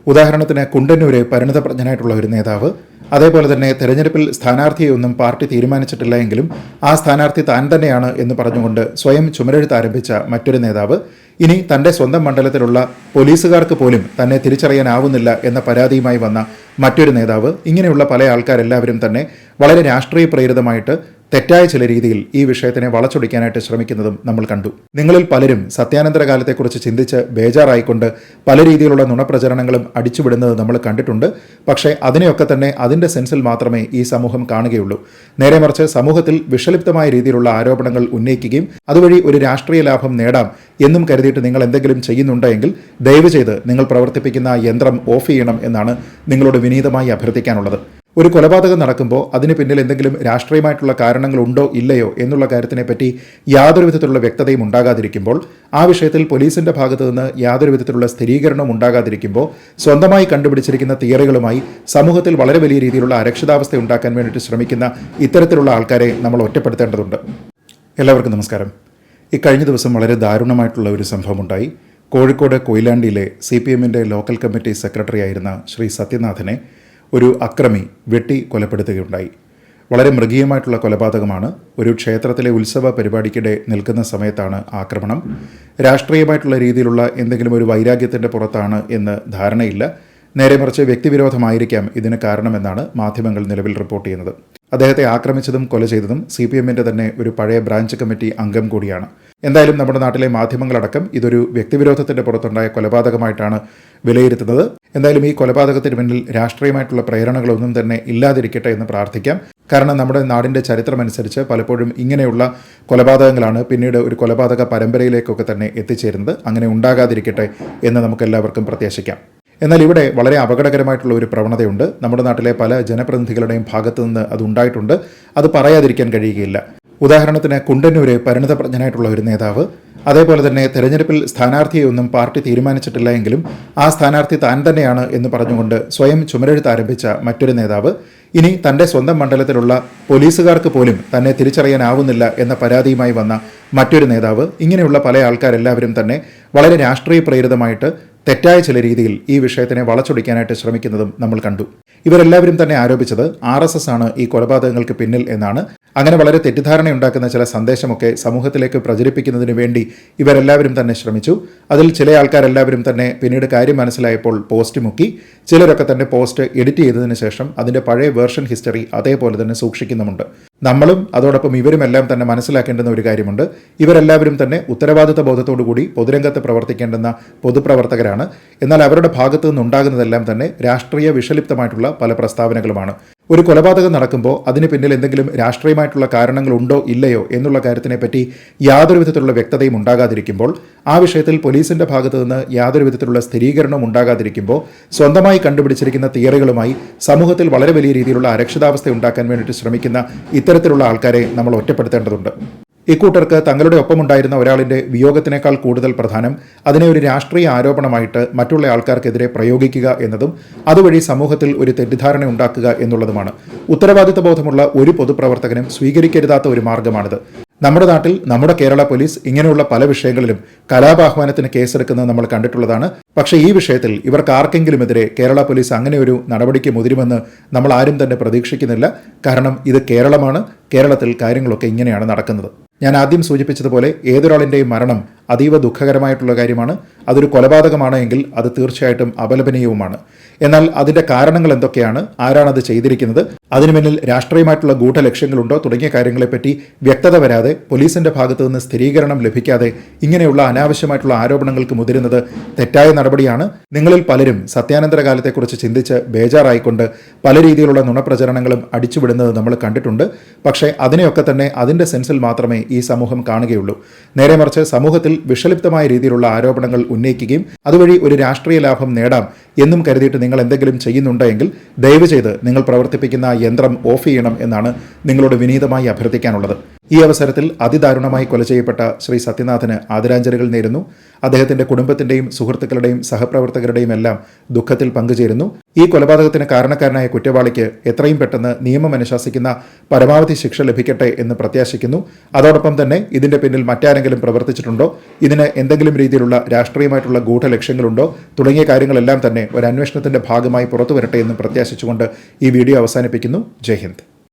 ഉദാഹരണത്തിന് കുണ്ടന്നൂര് പരിണതപ്രജ്ഞനായിട്ടുള്ള ഒരു നേതാവ്, അതേപോലെ തന്നെ തെരഞ്ഞെടുപ്പിൽ സ്ഥാനാർത്ഥിയൊന്നും പാർട്ടി തീരുമാനിച്ചിട്ടില്ല എങ്കിലും ആ സ്ഥാനാർത്ഥി താൻ തന്നെയാണ് എന്ന് പറഞ്ഞുകൊണ്ട് സ്വയം ചുമരെഴുത്ത് ആരംഭിച്ച മറ്റൊരു നേതാവ്, ഇനി തൻ്റെ സ്വന്തം മണ്ഡലത്തിലുള്ള പോലീസുകാർക്ക് പോലും തന്നെ തിരിച്ചറിയാനാവുന്നില്ല എന്ന പരാതിയുമായി വന്ന മറ്റൊരു നേതാവ്, ഇങ്ങനെയുള്ള പല ആൾക്കാരെല്ലാവരും തന്നെ വളരെ രാഷ്ട്രീയ പ്രേരിതമായിട്ട് തെറ്റായ ചില രീതിയിൽ ഈ വിഷയത്തിനെ വളച്ചൊടിക്കാനായിട്ട് ശ്രമിക്കുന്നതും നമ്മൾ കണ്ടു. നിങ്ങളിൽ പലരും സത്യാനന്തര കാലത്തെക്കുറിച്ച് ചിന്തിച്ച് ബേജാറായിക്കൊണ്ട് പല രീതിയിലുള്ള നുണപ്രചരണങ്ങളും അടിച്ചുവിടുന്നത് നമ്മൾ കണ്ടിട്ടുണ്ട്. പക്ഷേ അതിനെയൊക്കെ തന്നെ അതിൻ്റെ സെൻസിൽ മാത്രമേ ഈ സമൂഹം കാണുകയുള്ളൂ. നേരെ മറിച്ച് സമൂഹത്തിൽ വിഷലിപ്തമായ രീതിയിലുള്ള ആരോപണങ്ങൾ ഉന്നയിക്കുകയും അതുവഴി ഒരു രാഷ്ട്രീയ ലാഭം നേടാം എന്നും കരുതിയിട്ട് നിങ്ങൾ എന്തെങ്കിലും ചെയ്യുന്നുണ്ടെങ്കിൽ ദയവ് ചെയ്ത് നിങ്ങൾ പ്രവർത്തിപ്പിക്കുന്ന യന്ത്രം ഓഫ് ചെയ്യണം എന്നാണ് നിങ്ങളോട് വിനീതമായി അഭ്യർത്ഥിക്കാനുള്ളത്. ഒരു കൊലപാതകം നടക്കുമ്പോൾ അതിന് പിന്നിൽ എന്തെങ്കിലും രാഷ്ട്രീയമായിട്ടുള്ള കാരണങ്ങളുണ്ടോ ഇല്ലയോ എന്നുള്ള കാര്യത്തിനെപ്പറ്റി യാതൊരു വിധത്തിലുള്ള വ്യക്തതയും ഉണ്ടാകാതിരിക്കുമ്പോൾ, ആ വിഷയത്തിൽ പോലീസിന്റെ ഭാഗത്തു നിന്ന് യാതൊരു വിധത്തിലുള്ള സ്ഥിരീകരണവും ഉണ്ടാകാതിരിക്കുമ്പോൾ, സ്വന്തമായി കണ്ടുപിടിച്ചിരിക്കുന്ന തിയറികളുമായി സമൂഹത്തിൽ വളരെ വലിയ രീതിയിലുള്ള അരക്ഷിതാവസ്ഥ ഉണ്ടാക്കാൻ വേണ്ടിയിട്ട് ശ്രമിക്കുന്ന ഇത്തരത്തിലുള്ള ആൾക്കാരെ നമ്മൾ ഒറ്റപ്പെടുത്തേണ്ടതുണ്ട്. എല്ലാവർക്കും നമസ്കാരം. ഇക്കഴിഞ്ഞ ദിവസം വളരെ ദാരുണമായിട്ടുള്ള ഒരു സംഭവമുണ്ടായി. കോഴിക്കോട് കൊയിലാണ്ടിയിലെ CPMന്റെ ലോക്കൽ കമ്മിറ്റി സെക്രട്ടറി ആയിരുന്ന ശ്രീ സത്യനാഥനെ ഒരു അക്രമി വെട്ടി കൊലപ്പെടുത്തുകയുണ്ടായി. വളരെ മൃഗീയമായിട്ടുള്ള കൊലപാതകമാണ്. ഒരു ക്ഷേത്രത്തിലെ ഉത്സവ പരിപാടിക്കിടെ നിൽക്കുന്ന സമയത്താണ് ആക്രമണം. രാഷ്ട്രീയമായിട്ടുള്ള രീതിയിലുള്ള എന്തെങ്കിലും ഒരു വൈരാഗ്യത്തിൻ്റെ പുറത്താണ് എന്ന് ധാരണയില്ല. നേരെ മറിച്ച് വ്യക്തിവിരോധമായിരിക്കാം ഇതിന് കാരണമെന്നാണ് മാധ്യമങ്ങൾ നിലവിൽ റിപ്പോർട്ട് ചെയ്യുന്നത്. അദ്ദേഹത്തെ ആക്രമിച്ചതും കൊല ചെയ്തതും CPMന്റെ തന്നെ ഒരു പഴയ ബ്രാഞ്ച് കമ്മിറ്റി അംഗം കൂടിയാണ്. എന്തായാലും നമ്മുടെ നാട്ടിലെ മാധ്യമങ്ങളടക്കം ഇതൊരു വ്യക്തിവിരോധത്തിൻ്റെ പുറത്തുണ്ടായ കൊലപാതകമായിട്ടാണ് വിലയിരുത്തുന്നത്. എന്തായാലും ഈ കൊലപാതകത്തിന് പിന്നിൽ രാഷ്ട്രീയമായിട്ടുള്ള പ്രേരണകളൊന്നും തന്നെ ഇല്ലാതിരിക്കട്ടെ എന്ന് പ്രാർത്ഥിക്കാം. കാരണം നമ്മുടെ നാടിൻ്റെ ചരിത്രമനുസരിച്ച് പലപ്പോഴും ഇങ്ങനെയുള്ള കൊലപാതകങ്ങളാണ് പിന്നീട് ഒരു കൊലപാതക പരമ്പരയിലേക്കൊക്കെ തന്നെ എത്തിച്ചേരുന്നത്. അങ്ങനെ ഉണ്ടാകാതിരിക്കട്ടെ എന്ന് നമുക്കെല്ലാവർക്കും പ്രത്യാശിക്കാം. എന്നാൽ ഇവിടെ വളരെ അപകടകരമായിട്ടുള്ള ഒരു പ്രവണതയുണ്ട്. നമ്മുടെ നാട്ടിലെ പല ജനപ്രതിനിധികളുടെയും ഭാഗത്തു നിന്ന് അതുണ്ടായിട്ടുണ്ട്. അത് പറയാതിരിക്കാൻ കഴിയുകയില്ല. ഉദാഹരണത്തിന് കുണ്ടന്നൂര് പരിണതപ്രജ്ഞനായിട്ടുള്ള ഒരു നേതാവ്, അതേപോലെ തന്നെ തെരഞ്ഞെടുപ്പിൽ സ്ഥാനാർത്ഥിയൊന്നും പാർട്ടി തീരുമാനിച്ചിട്ടില്ല എങ്കിലും ആ സ്ഥാനാർത്ഥി താൻ തന്നെയാണ് എന്ന് പറഞ്ഞുകൊണ്ട് സ്വയം ചുമരെഴുത്ത് ആരംഭിച്ച മറ്റൊരു നേതാവ്, ഇനി തൻ്റെ സ്വന്തം മണ്ഡലത്തിലുള്ള പോലീസുകാർക്ക് പോലും തന്നെ തിരിച്ചറിയാനാവുന്നില്ല എന്ന പരാതിയുമായി വന്ന മറ്റൊരു നേതാവ്, ഇങ്ങനെയുള്ള പല ആൾക്കാരെല്ലാവരും തന്നെ വളരെ രാഷ്ട്രീയ പ്രേരിതമായിട്ട് തെറ്റായ ചില രീതിയിൽ ഈ വിഷയത്തിനെ വളച്ചൊടിക്കാനായിട്ട് ശ്രമിക്കുന്നതും നമ്മൾ കണ്ടു. ഇവരെല്ലാവരും തന്നെ ആരോപിച്ചത് RSS ആണ് ഈ കൊലപാതകങ്ങൾക്ക് പിന്നിൽ എന്നാണ്. അങ്ങനെ വളരെ തെറ്റിദ്ധാരണയുണ്ടാക്കുന്ന ചില സന്ദേശമൊക്കെ സമൂഹത്തിലേക്ക് പ്രചരിപ്പിക്കുന്നതിന് വേണ്ടി ഇവരെല്ലാവരും തന്നെ ശ്രമിച്ചു. അതിൽ ചില ആൾക്കാരെല്ലാവരും തന്നെ പിന്നീട് കാര്യം മനസ്സിലായപ്പോൾ പോസ്റ്റ് മുക്കി. ചിലരൊക്കെ തന്നെ പോസ്റ്റ് എഡിറ്റ് ചെയ്തതിന് ശേഷം അതിൻ്റെ പഴയ വേർഷൻ ഹിസ്റ്ററി അതേപോലെ തന്നെ സൂക്ഷിക്കുന്നുമുണ്ട്. നമ്മളും അതോടൊപ്പം ഇവരുമെല്ലാം തന്നെ മനസ്സിലാക്കേണ്ടുന്ന ഒരു കാര്യമുണ്ട്. ഇവരെല്ലാവരും തന്നെ ഉത്തരവാദിത്ത ബോധത്തോടു കൂടി പൊതുരംഗത്ത് പ്രവർത്തിക്കേണ്ടുന്ന പൊതുപ്രവർത്തകരാണ്. എന്നാൽ അവരുടെ ഭാഗത്തു നിന്നുണ്ടാകുന്നതെല്ലാം തന്നെ രാഷ്ട്രീയ വിഷലിപ്തമായിട്ടുള്ള പല പ്രസ്താവനകളുമാണ്. ഒരു കൊലപാതകം നടക്കുമ്പോൾ അതിന് പിന്നിൽ എന്തെങ്കിലും രാഷ്ട്രീയമായിട്ടുള്ള കാരണങ്ങളുണ്ടോ ഇല്ലയോ എന്നുള്ള കാര്യത്തിനെപ്പറ്റി യാതൊരു വിധത്തിലുള്ള വ്യക്തതയും ഉണ്ടാകാതിരിക്കുമ്പോൾ, ആ വിഷയത്തിൽ പോലീസിന്റെ ഭാഗത്തു നിന്ന് യാതൊരു വിധത്തിലുള്ള സ്ഥിരീകരണവും ഉണ്ടാകാതിരിക്കുമ്പോൾ, സ്വന്തമായി കണ്ടുപിടിച്ചിരിക്കുന്ന തിയറികളുമായി സമൂഹത്തിൽ വളരെ വലിയ രീതിയിലുള്ള അരക്ഷിതാവസ്ഥ ഉണ്ടാക്കാൻ വേണ്ടിയിട്ട് ശ്രമിക്കുന്ന ഇത്തരത്തിലുള്ള ആൾക്കാരെ നമ്മൾ ഒറ്റപ്പെടുത്തേണ്ടതുണ്ട്. ഇക്കൂട്ടർക്ക് തങ്ങളുടെ ഒപ്പമുണ്ടായിരുന്ന ഒരാളിൻ്റെ വിയോഗത്തിനേക്കാൾ കൂടുതൽ പ്രധാനം അതിനെ ഒരു രാഷ്ട്രീയ ആരോപണമായിട്ട് മറ്റുള്ള ആൾക്കാർക്കെതിരെ പ്രയോഗിക്കുക എന്നതും അതുവഴി സമൂഹത്തിൽ ഒരു തെറ്റിദ്ധാരണ ഉണ്ടാക്കുക എന്നുള്ളതുമാണ്. ഉത്തരവാദിത്ത ബോധമുള്ള ഒരു പൊതുപ്രവർത്തകനും സ്വീകരിക്കരുതാത്ത ഒരു മാർഗമാണിത്. നമ്മുടെ നാട്ടിൽ നമ്മുടെ കേരള പോലീസ് ഇങ്ങനെയുള്ള പല വിഷയങ്ങളിലും കലാപാഹ്വാനത്തിന് കേസെടുക്കുന്നത് നമ്മൾ കണ്ടിട്ടുള്ളതാണ്. പക്ഷേ ഈ വിഷയത്തിൽ ഇവർക്ക് ആർക്കെങ്കിലുമെതിരെ കേരള പോലീസ് അങ്ങനെ ഒരു നടപടിക്ക് മുതിരുമെന്ന് നമ്മൾ ആരും തന്നെ പ്രതീക്ഷിക്കുന്നില്ല. കാരണം ഇത് കേരളമാണ്. കേരളത്തിൽ കാര്യങ്ങളൊക്കെ ഇങ്ങനെയാണ് നടക്കുന്നത്. ഞാൻ ആദ്യം സൂചിപ്പിച്ചതുപോലെ ഏതൊരാളിൻ്റെയും മരണം അതീവ ദുഃഖകരമായിട്ടുള്ള കാര്യമാണ്. അതൊരു കൊലപാതകമാണ് എങ്കിൽ അത് തീർച്ചയായിട്ടും അപലപനീയവുമാണ്. എന്നാൽ അതിൻ്റെ കാരണങ്ങൾ എന്തൊക്കെയാണ്, ആരാണത് ചെയ്തിരിക്കുന്നത്, അതിനു മുന്നിൽ രാഷ്ട്രീയമായിട്ടുള്ള ഗൂഢലക്ഷ്യങ്ങളുണ്ടോ തുടങ്ങിയ കാര്യങ്ങളെപ്പറ്റി വ്യക്തത വരാതെ, പോലീസിന്റെ ഭാഗത്തു നിന്ന് സ്ഥിരീകരണം ലഭിക്കാതെ ഇങ്ങനെയുള്ള അനാവശ്യമായിട്ടുള്ള ആരോപണങ്ങൾക്ക് മുതിരുന്നത് തെറ്റായ നടപടിയാണ്. നിങ്ങളിൽ പലരും സത്യാനന്തര കാലത്തെക്കുറിച്ച് ചിന്തിച്ച് ബേജാറായിക്കൊണ്ട് പല രീതിയിലുള്ള നുണപ്രചരണങ്ങളും അടിച്ചുവിടുന്നത് നമ്മൾ കണ്ടിട്ടുണ്ട്. പക്ഷേ അതിനെയൊക്കെ തന്നെ അതിൻ്റെ സെൻസിൽ മാത്രമേ ഈ സമൂഹം കാണുകയുള്ളൂ. നേരെ മറിച്ച് സമൂഹത്തിൽ വിഷലിപ്തമായ രീതിയിലുള്ള ആരോപണങ്ങൾ ഉന്നയിക്കുകയും അതുവഴി ഒരു രാഷ്ട്രീയ ലാഭം നേടാം എന്നും കരുതിയിട്ട് നിങ്ങൾ എന്തെങ്കിലും ചെയ്യുന്നുണ്ടെങ്കിൽ ദയവ് ചെയ്ത് നിങ്ങൾ പ്രവർത്തിപ്പിക്കുന്ന യന്ത്രം ഓഫ് ചെയ്യണം എന്നാണ് നിങ്ങളോട് വിനീതമായി അഭ്യർത്ഥിക്കാനുള്ളത്. ഈ അവസരത്തിൽ അതിദാരുണമായി കൊല ചെയ്യപ്പെട്ട ശ്രീ സത്യനാഥന് ആദരാഞ്ജലികൾ നേരുന്നു. അദ്ദേഹത്തിന്റെ കുടുംബത്തിന്റെയും സുഹൃത്തുക്കളുടെയും സഹപ്രവർത്തകരുടെയും എല്ലാം ദുഃഖത്തിൽ പങ്കുചേരുന്നു. ഈ കൊലപാതകത്തിന് കാരണക്കാരനായ കുറ്റവാളിക്ക് എത്രയും പെട്ടെന്ന് നിയമം അനുശാസിക്കുന്ന പരമാവധി ശിക്ഷ ലഭിക്കട്ടെ എന്ന് പ്രത്യാശിക്കുന്നു. അതോടൊപ്പം തന്നെ ഇതിന്റെ പിന്നിൽ മറ്റാരെങ്കിലും പ്രവർത്തിച്ചിട്ടുണ്ടോ, ഇതിന് എന്തെങ്കിലും രീതിയിലുള്ള രാഷ്ട്രീയമായിട്ടുള്ള ഗൂഢലക്ഷ്യങ്ങളുണ്ടോ തുടങ്ങിയ കാര്യങ്ങളെല്ലാം തന്നെ ഒരു അന്വേഷണത്തിന്റെ ഭാഗമായി പുറത്തുവരട്ടെ എന്ന് പ്രത്യാശിച്ചുകൊണ്ട് ഈ വീഡിയോ അവസാനിപ്പിക്കുന്നു. ജയ് ഹിന്ദ്.